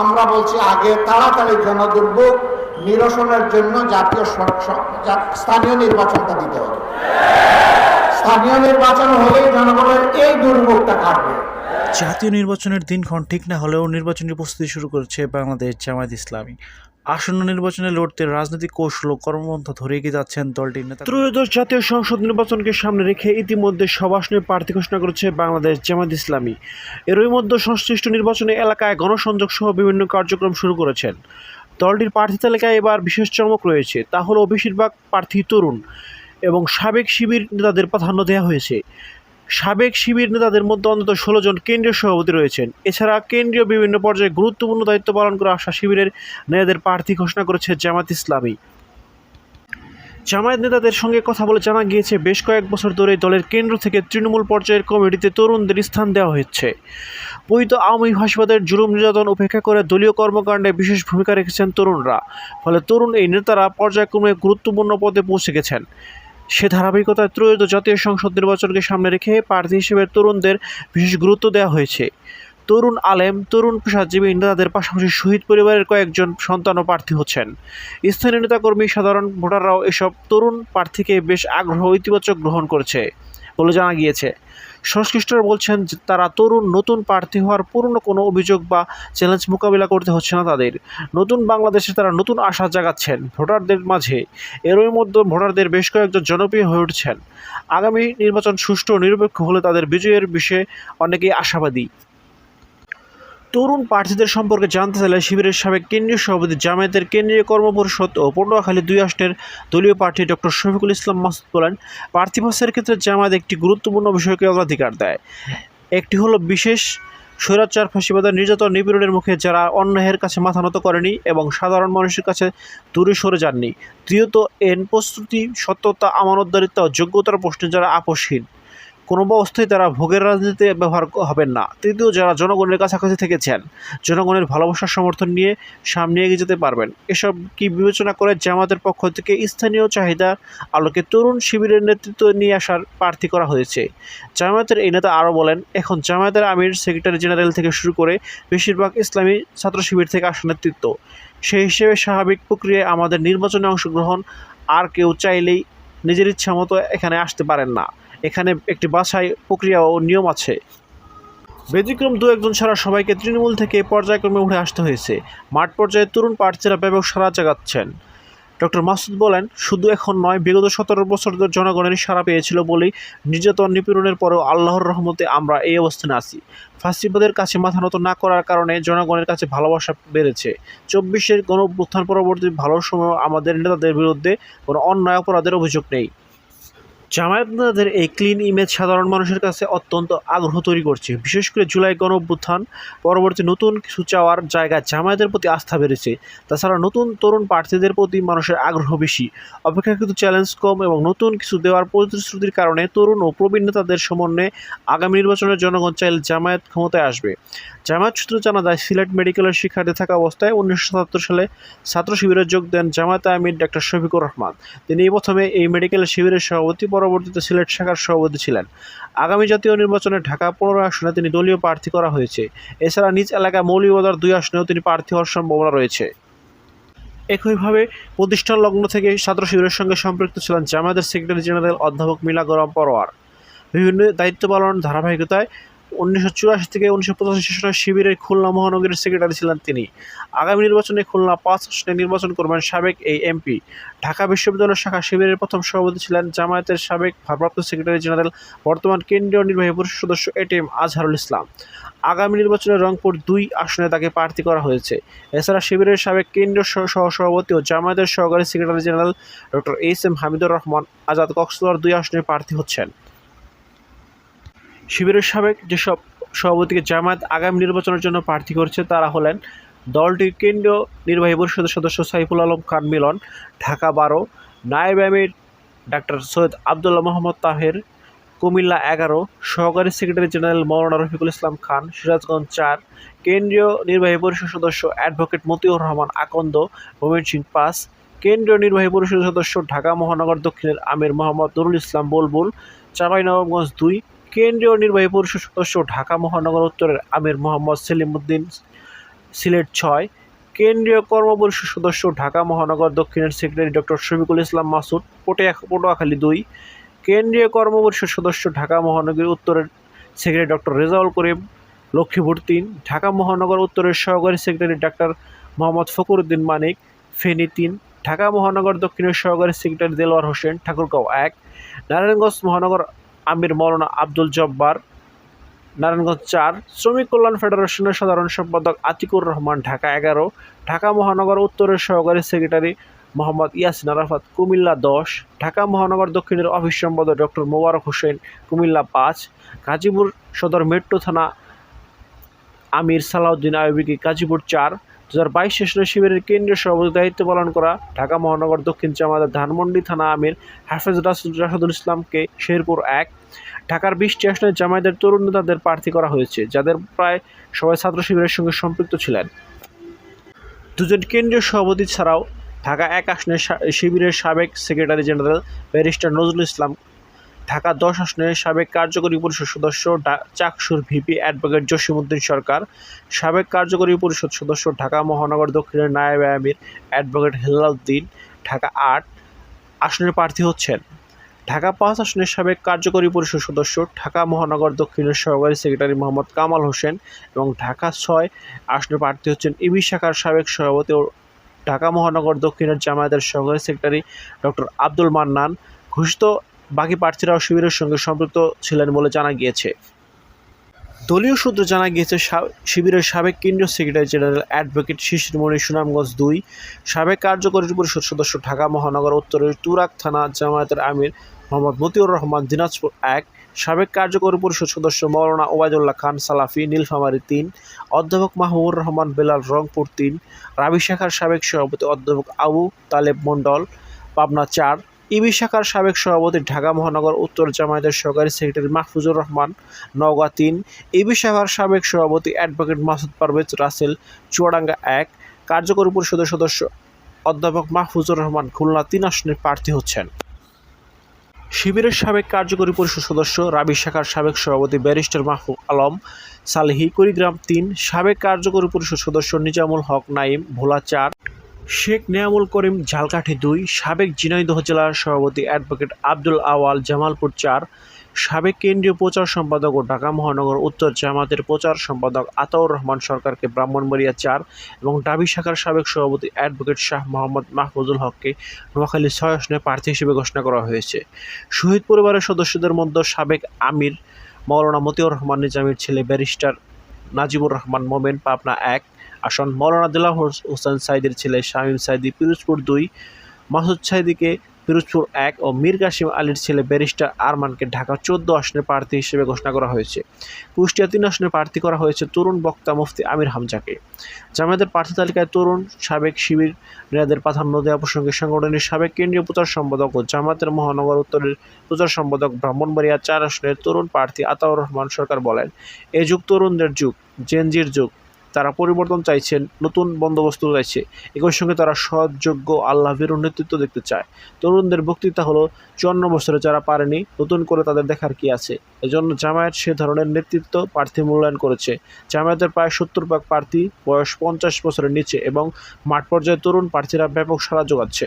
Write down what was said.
আমরা বলছি আগে তাড়াতাড়ি জনদুর্ভোগ নিরসনের জন্য স্থানীয় নির্বাচনটা দিতে হবে। স্থানীয় নির্বাচন হলেই জনগণের এই দুর্ভোগটা কাটবে। জাতীয় নির্বাচনের দিনক্ষণ ঠিক না হলেও নির্বাচনী প্রস্তুতি শুরু করেছে বাংলাদেশ জামায়াত ইসলামী। আসন্ন নির্বাচনে লড়তে রাজনৈতিক কৌশল ও কর্মপন্থা ধরে এগিয়ে যাচ্ছেন দলটির নেতা। ত্রয়োদশ জাতীয় সংসদ নির্বাচনকে সামনে রেখে ইতিমধ্যে সব আসনে প্রার্থী ঘোষণা করেছে বাংলাদেশ জামায়াত ইসলামী। এরই মধ্যে সংশ্লিষ্ট নির্বাচনী এলাকায় গণসংযোগ সহ বিভিন্ন কার্যক্রম শুরু করেছেন। দলটির প্রার্থী তালিকায় এবার বিশেষ চমক রয়েছে, তা হলো বেশিরভাগ প্রার্থী তরুণ এবং সাবেক শিবির নেতাদের প্রাধান্য দেওয়া হয়েছে। সাবেক শিবির নেতাদের মধ্যে অন্তত 16 জন কেন্দ্রীয় সভাপতি রয়েছেন। এছাড়া কেন্দ্রীয় বিভিন্ন পর্যায়ে গুরুত্বপূর্ণ দায়িত্ব পালন করে আসা শিবিরের নেতাদের প্রার্থী ঘোষণা করেছে জামায়াত ইসলামী। জামায়াত নেতাদের সঙ্গে কথা বলে জানা গিয়েছে, বেশ কয়েক বছর ধরে দলের কেন্দ্র থেকে তৃণমূল পর্যায়ের কমিটিতে তরুণদের স্থান দেওয়া হচ্ছে। পতিত আওয়ামী ফাঁসিবাদের জুলুম নির্যাতন উপেক্ষা করে দলীয় কর্মকাণ্ডে বিশেষ ভূমিকা রেখেছেন তরুণরা। ফলে তরুণ এই নেতারা পর্যায়ক্রমে গুরুত্বপূর্ণ পদে পৌঁছে গেছেন। সে ধারাবাহিকতায় ত্রয়োদশ জাতীয় সংসদ নির্বাচনকে সামনে রেখে প্রার্থী হিসেবে তরুণদের বিশেষ গুরুত্ব দেওয়া হয়েছে। তরুণ আলেম, তরুণ পেশাজীবী নেতাদের পাশাপাশি শহীদ পরিবারের কয়েকজন সন্তানও প্রার্থী হচ্ছেন। স্থানীয় নেতাকর্মী, সাধারণ ভোটাররাও এসব তরুণ প্রার্থীকে বেশ আগ্রহ ইতিবাচক গ্রহণ করছে বলে জানা গিয়েছে। সংশ্লিষ্টরা বলছেন যে তারা তরুণ নতুন প্রার্থী হওয়ার পুরনো কোনো অভিযোগ বা চ্যালেঞ্জ মোকাবিলা করতে হচ্ছে না তাদের। নতুন বাংলাদেশে তারা নতুন আশা জাগাচ্ছেন ভোটারদের মাঝে। এরই মধ্যে ভোটারদের বেশ কয়েকজন জনপ্রিয় হয়ে উঠছেন। আগামী নির্বাচন সুষ্ঠু ও নিরপেক্ষ হলে তাদের বিজয়ের বিষয়ে অনেকেই আশাবাদী। তরুণ প্রার্থীদের সম্পর্কে জানতে চাইলে শিবিরের সাবেক কেন্দ্রীয় সভাপতি, জামায়াতের কেন্দ্রীয় কর্মপরিষদ ও পটুয়াখালী 2 আসনের দলীয় প্রার্থী ডক্টর শফিকুল ইসলাম মাসুদ বলেন, প্রার্থী বাছাইয়ের ক্ষেত্রে জামায়াত একটি গুরুত্বপূর্ণ বিষয়কে অগ্রাধিকার দেয়। একটি হলো বিশেষ স্বৈরাচার ফাঁসিবাদের নির্যাতন নিপীড়নের মুখে যারা অন্যায়ের কাছে মাথা নত করেনি এবং সাধারণ মানুষের কাছে দূরে সরে যাননি। দ্বিতীয়ত, প্রস্তুতি, সত্যতা, আমানতদারিত্ব ও যোগ্যতার প্রশ্নে যারা আপোষহীন, কোনো অবস্থায় তারা ভোগের রাজনীতিতে ব্যবহার হবেন না। তৃতীয়, যারা জনগণের কাছাকাছি থেকেছেন, জনগণের ভালোবাসার সমর্থন নিয়ে সামনে এগিয়ে যেতে পারবেন। এসব কি বিবেচনা করে জামায়াতের পক্ষ থেকে স্থানীয় চাহিদার আলোকে তরুণ শিবিরের নেতৃত্ব নিয়ে আসার প্রার্থী করা হয়েছে। জামায়াতের এই নেতা আরও বলেন, এখন জামায়াতের আমির, সেক্রেটারি জেনারেল থেকে শুরু করে বেশিরভাগ ইসলামী ছাত্র শিবির থেকে আসা নেতৃত্ব। সেই হিসেবে স্বাভাবিক প্রক্রিয়ায় আমাদের নির্বাচনে অংশগ্রহণ, আর কেউ চাইলেই নিজের ইচ্ছা মতো এখানে আসতে পারেন না। এখানে একটি বাছাই প্রক্রিয়া ও নিয়ম আছে। ব্যতিক্রম 2-1 জন ছাড়া সবাইকে তৃণমূল থেকে পর্যায়ক্রমে উঠে আসতে হয়েছে। মাঠ পর্যায়ে তরুণ প্রার্থীরা ব্যাপক সাড়া জাগাচ্ছেন। ডক্টর মাসুদ বলেন, শুধু এখন নয়, বিগত 17 বছর ধরে জনগণের সাড়া পেয়েছিল বলেই নির্যাতন নিপীড়নের পরেও আল্লাহর রহমতে আমরা এই অবস্থানে আছি। ফাঁসিবাদের কাছে মাথা নত না করার কারণে জনগণের কাছে ভালোবাসা বেড়েছে। 24-এর গণঅভ্যুত্থান পরবর্তী ভালো সময় আমাদের নেতাদের বিরুদ্ধে কোনো অন্যায় অপরাধের অভিযোগ নেই। জামায়াত নেতাদের এই ক্লিন ইমেজ সাধারণ মানুষের কাছে অত্যন্ত আগ্রহ তৈরি করছে। বিশেষ করে জুলাই গণঅভ্যুত্থান পরবর্তী নতুন কিছু চাওয়ার জায়গায় জামায়াতের প্রতি আস্থা বেড়েছে। তাছাড়া নতুন তরুণ প্রার্থীদের প্রতি মানুষের আগ্রহ বেশি, অপেক্ষাকৃত চ্যালেঞ্জ কম এবং নতুন কিছু দেওয়ার প্রতিশ্রুতির কারণে তরুণ ও প্রবীণ নেতাদের সমন্বয়ে আগামী নির্বাচনের জনগণ চাইলে জামায়াত ক্ষমতায় আসবে। জামায়াত সূত্রে জানা যায়, সিলেট মেডিকেলের শিক্ষার্থী থাকা অবস্থায় 1977 সালে ছাত্র শিবিরে যোগ দেন জামায়াত আমির ডাক্তার শফিকুর রহমান। তিনি প্রথমে এই মেডিকেল শিবিরের সভাপতি, পরবর্তীতে সিলেট শাখার সভাপতি ছিলেন। আগামী জাতীয় নির্বাচনে ঢাকা 15 আসনে তিনি দলীয় প্রার্থী করা হয়েছে। এছাড়া নিজ এলাকা মৌলভীবাজার 2 আসনেও তিনি প্রার্থী হওয়ার সম্ভাবনা রয়েছে। একইভাবে প্রতিষ্ঠান লগ্ন থেকে ছাত্র শিবিরের সঙ্গে সম্পৃক্ত ছিলেন জামায়াতের সেক্রেটারি জেনারেল অধ্যাপক মিলা গরম পরোয়ার। বিভিন্ন দায়িত্ব পালনের ধারাবাহিকতায় 1984 থেকে 1985 সেশনে শিবিরের খুলনা মহানগরীর সেক্রেটারি ছিলেন তিনি। আগামী নির্বাচনে খুলনা 5 আসনে নির্বাচন করবেন সাবেক এই এমপি। ঢাকা বিশ্ববিদ্যালয় শাখা শিবিরের প্রথম সভাপতি ছিলেন জামায়াতের সাবেক ভারপ্রাপ্ত সেক্রেটারি জেনারেল, বর্তমান কেন্দ্রীয় নির্বাহী পরিষদ সদস্য এটিএম আজহারুল ইসলাম। আগামী নির্বাচনে রংপুর 2 আসনে তাকে প্রার্থী করা হয়েছে। এছাড়া শিবিরের সাবেক কেন্দ্রীয় সহসভাপতি ও জামায়াতের সহকারী secretary general doctor SM. Hamidur Rahman Azad Cox's Bazar 2 আসনে প্রার্থী হচ্ছেন। শিবিরের সাবেক যেসব সভাপতিকে জামায়াত আগামী নির্বাচনের জন্য প্রার্থী করছে তারা হলেন দলটির কেন্দ্রীয় নির্বাহী পরিষদের সদস্য সাইফুল আলম খান মিলন, ঢাকা 12, নায়েব আমির ডাক্তার সৈয়দ আবদুল্লাহ মোহাম্মদ তাহের, কুমিল্লা 11, সহকারী সেক্রেটারি জেনারেল মাওলানা রফিকুল ইসলাম খান, সিরাজগঞ্জ 4, কেন্দ্রীয় নির্বাহী পরিষদ সদস্য অ্যাডভোকেট মতিউর রহমান আকন্দ, ময়মনসিংহ 5, কেন্দ্রীয় নির্বাহী পরিষদের সদস্য ঢাকা মহানগর দক্ষিণের আমির মোহাম্মদ নুরুল ইসলাম বুলবুল, চাঁপাইনবাবগঞ্জ 2, কেন্দ্রীয় নির্বাহী পরিষদ সদস্য ঢাকা মহানগর উত্তরের আমির মোহাম্মদ সেলিম উদ্দিন সিলেট 6, কেন্দ্রীয় কর্মপরিষদ সদস্য ঢাকা মহানগর দক্ষিণের সেক্রেটারি ডক্টর শফিকুল ইসলাম মাসুদ পটুয়াখালী 2, কেন্দ্রীয় কর্মপরিষদ সদস্য ঢাকা মহানগরী উত্তরের সেক্রেটারি ডক্টর রেজাউল করিম লক্ষ্মীপুর 3, ঢাকা মহানগর উত্তরের সহকারী সেক্রেটারি ডাক্তার মোহাম্মদ ফখরুদ্দিন মানিক ফেনী 3, ঢাকা মহানগর দক্ষিণের সহকারী সেক্রেটারি দেলোয়ার হোসেন ঠাকুরগাঁও 1, নারায়ণগঞ্জ মহানগর আমির মাওলানা আব্দুল জব্বার নারায়ণগঞ্জ 4, শ্রমিক কল্যাণ ফেডারেশনের সাধারণ সম্পাদক আতিকুর রহমান ঢাকা 11, ঢাকা মহানগর উত্তরের সহকারী সেক্রেটারি মোহাম্মদ ইয়াসিন আরাফাত কুমিল্লা 10, ঢাকা মহানগর দক্ষিণের অফিস সম্পাদক ডক্টর মোবারক হোসেন কুমিল্লা 5, গাজীপুর সদর মেট্রো থানা আমির সালাউদ্দিন আইয়ুবী গাজীপুর 4, 2022 সেশনের শিবিরের কেন্দ্রীয় সভাপতির দায়িত্ব পালন করা ঢাকা মহানগর দক্ষিণ জামায়াতের ধানমন্ডি থানা আমির হাফেজ রাশিদুল ইসলামকে শেরপুর 1, ঢাকার 20টি আসনে জামায়াতের তরুণ নেতাদের প্রার্থী করা হয়েছে, যাদের প্রায় সবাই ছাত্র শিবিরের সঙ্গে সম্পৃক্ত ছিলেন। 2 জন কেন্দ্রীয় সভাপতি ছাড়াও ঢাকা 1 আসনে শিবিরের সাবেক secretary general barrister Nazrul Islam, Dhaka 10 আসনের সাবেক কার্যকরী পরিষদ সদস্য চাকসুর ভিপি অ্যাডভোকেট জসিমউদ্দিন সরকার, সাবেক কার্যকরী পরিষদ সদস্য ঢাকা মহানগর দক্ষিণের নায়েব আমির অ্যাডভোকেট হেলাল উদ্দিন ঢাকা 8 আসনের প্রার্থী হচ্ছেন। ঢাকা 5 আসনের সাবেক কার্যকরী পরিষদ সদস্য ঢাকা মহানগর দক্ষিণের সহকারী সেক্রেটারি মোহাম্মদ কামাল হোসেন এবং ঢাকা 6 আসনের প্রার্থী হচ্ছেন ইবি শাখার সাবেক সভাপতি ও ঢাকা মহানগর দক্ষিণের জামায়াতের সহকারী সেক্রেটারি ডক্টর আব্দুল মান্নান। ঘোষিত বাকি প্রার্থীরাও শিবিরের সঙ্গে সম্পৃক্ত ছিলেন বলে জানা গিয়েছে। দলীয় সূত্রে জানা গিয়েছে শিবিরের সাবেক কেন্দ্রীয় সেক্রেটারি জেনারেল অ্যাডভোকেট শিশিরমণি সুনামগঞ্জ 2, সাবেক কার্যকরী পরিষদ সদস্য ঢাকা মহানগর উত্তরের তুরাগ থানা জামায়াতের আমির মোহাম্মদ মতিউর রহমান দিনাজপুর 1, সাবেক কার্যকরী পরিষদ সদস্য মাওলানা ওবায়দুল্লাহ খান সালাফি নীলফামারী 3, অধ্যাপক মাহবুবুর রহমান বেলাল রংপুর 3, রাবি শাখার সাবেক সভাপতি অধ্যাপক আবু তালেব মণ্ডল পাবনা 4, ইবি শাখার সাবেক সভাপতি ঢাকা মহানগর উত্তর জামায়াতের সহকারী সেক্রেটারি মাহফুজুর রহমান নওগাঁ 3, ইবি শাখার সাবেক সভাপতি অ্যাডভোকেট মাসুদ পারভেজ রাসেল চুয়াডাঙ্গা 1, কার্যকরী পরিষদের সদস্য অধ্যাপক মাহফুজুর রহমান খুলনা 3 আসনের প্রার্থী হচ্ছেন। শিবিরের সাবেক কার্যকরী পরিষদ সদস্য রাবি শাখার সাবেক সভাপতি ব্যারিস্টার মাহফুজ আলম সালেহী কুড়িগ্রাম 3, সাবেক কার্যকরী পরিষদ সদস্য নিজামুল হক নাইম ভোলা 4, শেখ নেয়ামুল করিম ঝালকাঠি 2, সাবেক ঝিনাইদহ জেলার সভাপতি অ্যাডভোকেট আব্দুল আওয়াল জামালপুর 4, সাবেক কেন্দ্রীয় প্রচার সম্পাদক ও ঢাকা মহানগর উত্তর জামায়াতের প্রচার সম্পাদক আতাউর রহমান সরকারকে ব্রাহ্মণবাড়িয়া 4 এবং ডাবি শাখার সাবেক সভাপতি অ্যাডভোকেট শাহ মোহাম্মদ মাহফুজুল হককে নোয়াখালী 6 আসনে প্রার্থী হিসেবে ঘোষণা করা হয়েছে। শহীদ পরিবারের সদস্যদের মধ্যে সাবেক আমির মাওলানা মতিউর রহমান নিজামীর ছেলে ব্যারিস্টার নাজিবুর রহমান মোমেন পাবনা 1 আসন, মাওলানা দেলোয়ার হোসেন সাইদির ছেলে শামীম সাইদি পিরোজপুর 2, মাসুদ সাইদিকে পিরোজপুর 1 ও মীর কাসিম আলীর ছেলে ব্যারিস্টার আরমানকে ঢাকা 14 আসনের প্রার্থী হিসেবে ঘোষণা করা হয়েছে। কুষ্টিয়া 3 আসনে প্রার্থী করা হয়েছে তরুণ বক্তা মুফতি আমির হামজাকে। জামায়াতের প্রার্থী তালিকায় তরুণ সাবেক শিবির নেতাদের প্রাধান্য দেওয়া প্রসঙ্গে সংগঠনের সাবেক কেন্দ্রীয় প্রচার সম্পাদক ও জামায়াতের মহানগর উত্তরের প্রচার সম্পাদক ব্রাহ্মণবাড়িয়া 4 আসনের তরুণ প্রার্থী আতাউর রহমান সরকার বলেন, এই যুগ তরুণদের যুগ, জেনজির যুগ। তারা পরিবর্তন চাইছেন, নতুন বন্দোবস্ত চাইছে। একই সঙ্গে তারা সৎ, যোগ্য, আল্লাহভীরু নেতৃত্ব দেখতে চায়। তরুণদের বক্তৃতা হলো 54 বছরে যারা পারেনি, নতুন করে তাদের দেখার কি আছে। এজন্য জামায়াত সে ধরনের নেতৃত্ব প্রার্থী মূল্যায়ন করেছে। জামায়াতের প্রায় 70% প্রার্থী বয়স 50 বছরের নিচে এবং মাঠ পর্যায়ে তরুণ প্রার্থীরা ব্যাপক সাড়া জোগাচ্ছে।